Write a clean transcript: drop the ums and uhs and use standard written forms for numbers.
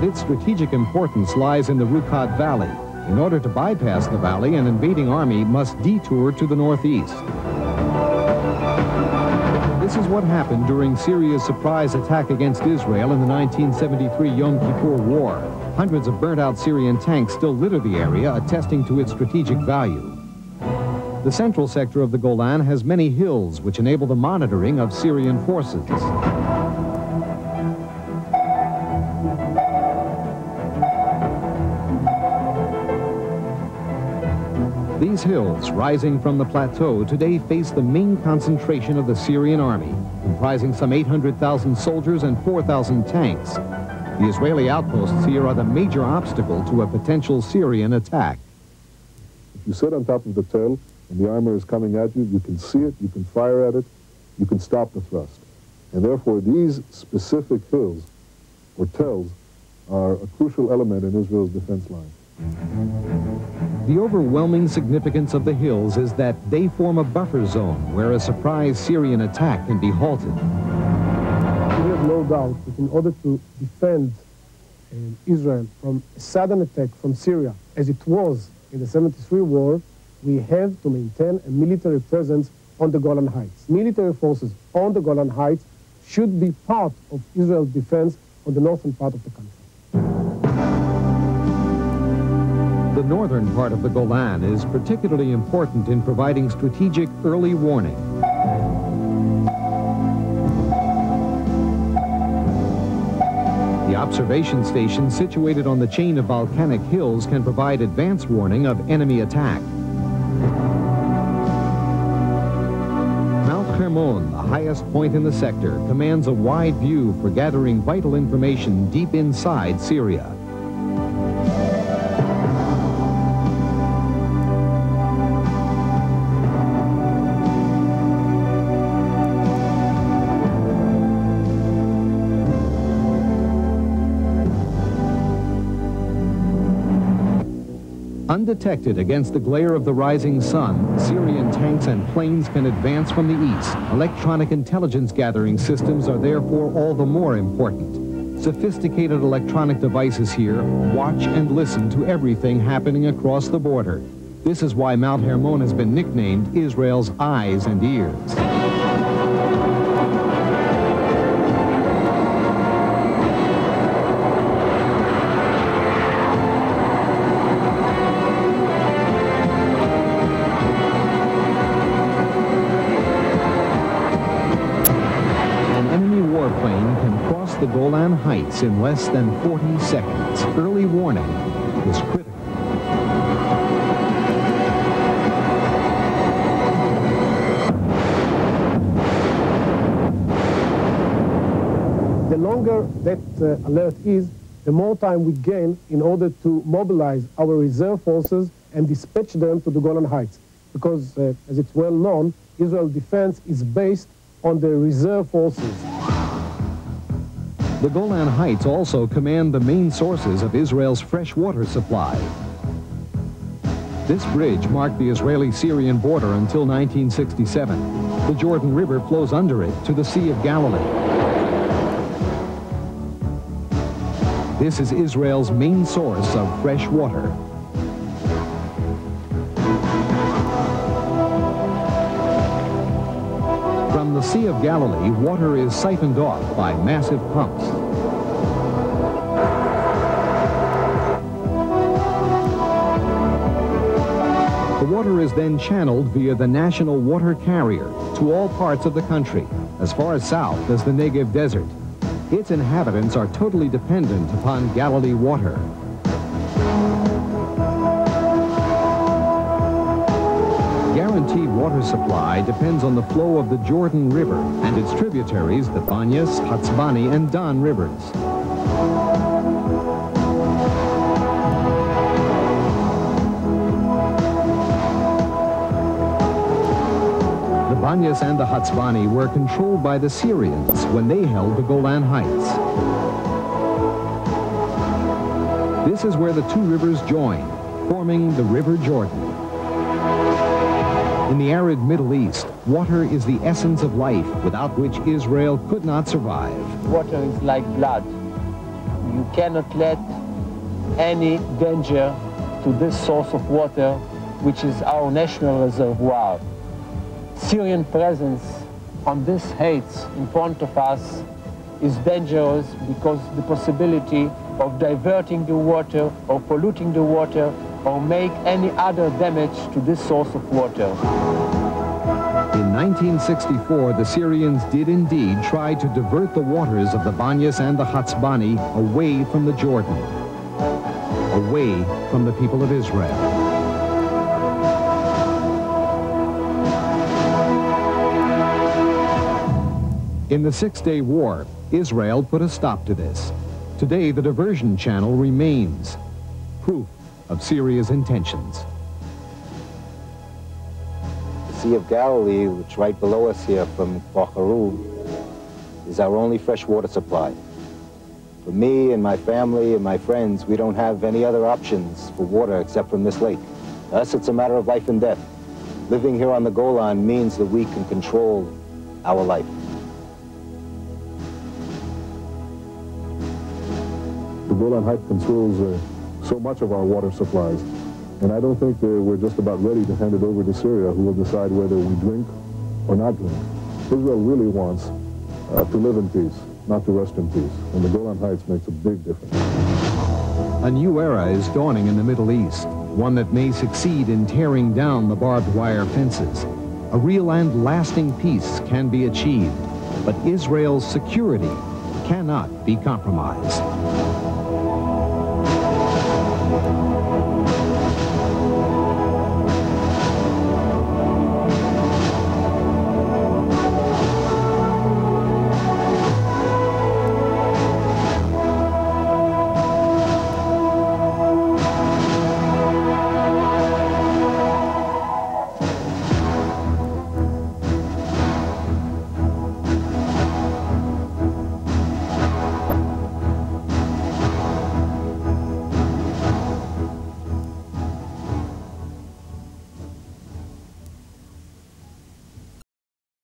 its strategic importance lies in the Rukat Valley. In order to bypass the valley, an invading army must detour to the northeast. This is what happened during Syria's surprise attack against Israel in the 1973 Yom Kippur War. Hundreds of burnt-out Syrian tanks still litter the area, attesting to its strategic value. The central sector of the Golan has many hills which enable the monitoring of Syrian forces. These hills, rising from the plateau, today face the main concentration of the Syrian army, comprising some 800,000 soldiers and 4,000 tanks. The Israeli outposts here are the major obstacle to a potential Syrian attack. If you sit on top of the tel and the armor is coming at you, you can see it, you can fire at it, you can stop the thrust. And therefore, these specific hills, or tels, are a crucial element in Israel's defense line. The overwhelming significance of the hills is that they form a buffer zone where a surprise Syrian attack can be halted. We have no doubt that in order to defend Israel from a sudden attack from Syria, as it was in the 73 war, we have to maintain a military presence on the Golan Heights. Military forces on the Golan Heights should be part of Israel's defense on the northern part of the country. The northern part of the Golan is particularly important in providing strategic early warning. The observation station situated on the chain of volcanic hills can provide advance warning of enemy attack. Mount Hermon, the highest point in the sector, commands a wide view for gathering vital information deep inside Syria. Undetected against the glare of the rising sun, Syrian tanks and planes can advance from the east. Electronic intelligence gathering systems are therefore all the more important. Sophisticated electronic devices here watch and listen to everything happening across the border. This is why Mount Hermon has been nicknamed Israel's eyes and ears. The Golan Heights in less than 40 seconds. Early warning is critical. The longer that alert is, the more time we gain in order to mobilize our reserve forces and dispatch them to the Golan Heights. Because, as it's well known, Israel's defense is based on the reserve forces. The Golan Heights also command the main sources of Israel's fresh water supply. This bridge marked the Israeli-Syrian border until 1967. The Jordan River flows under it to the Sea of Galilee. This is Israel's main source of fresh water. From the Sea of Galilee, water is siphoned off by massive pumps. The water is then channeled via the national water carrier to all parts of the country, as far south as the Negev Desert. Its inhabitants are totally dependent upon Galilee water. Guaranteed water supply depends on the flow of the Jordan River and its tributaries, the Banyas, Hatzbani, and Don rivers. The Banyas and the Hatzbani were controlled by the Syrians when they held the Golan Heights. This is where the two rivers join, forming the River Jordan. In the arid Middle East, water is the essence of life, without which Israel could not survive. Water is like blood. You cannot let any danger to this source of water, which is our national reservoir. Syrian presence on this heights in front of us is dangerous because the possibility of diverting the water or polluting the water or make any other damage to this source of water. In 1964, the Syrians did indeed try to divert the waters of the Banyas and the Hatzbani away from the Jordan, away from the people of Israel. In the Six-Day War, Israel put a stop to this. Today, the diversion channel remains proof of Syria's intentions. The Sea of Galilee, which right below us here from Baharu, is our only fresh water supply. For me and my family and my friends, we don't have any other options for water except from this lake. To us, it's a matter of life and death. Living here on the Golan means that we can control our life. The Golan Heights controls so much of our water supplies, and I don't think we're just about ready to hand it over to Syria, who will decide whether we drink or not drink. Israel really wants to live in peace, not to rest in peace, and the Golan Heights makes a big difference. A new era is dawning in the Middle East, one that may succeed in tearing down the barbed wire fences. A real and lasting peace can be achieved, but Israel's security cannot be compromised.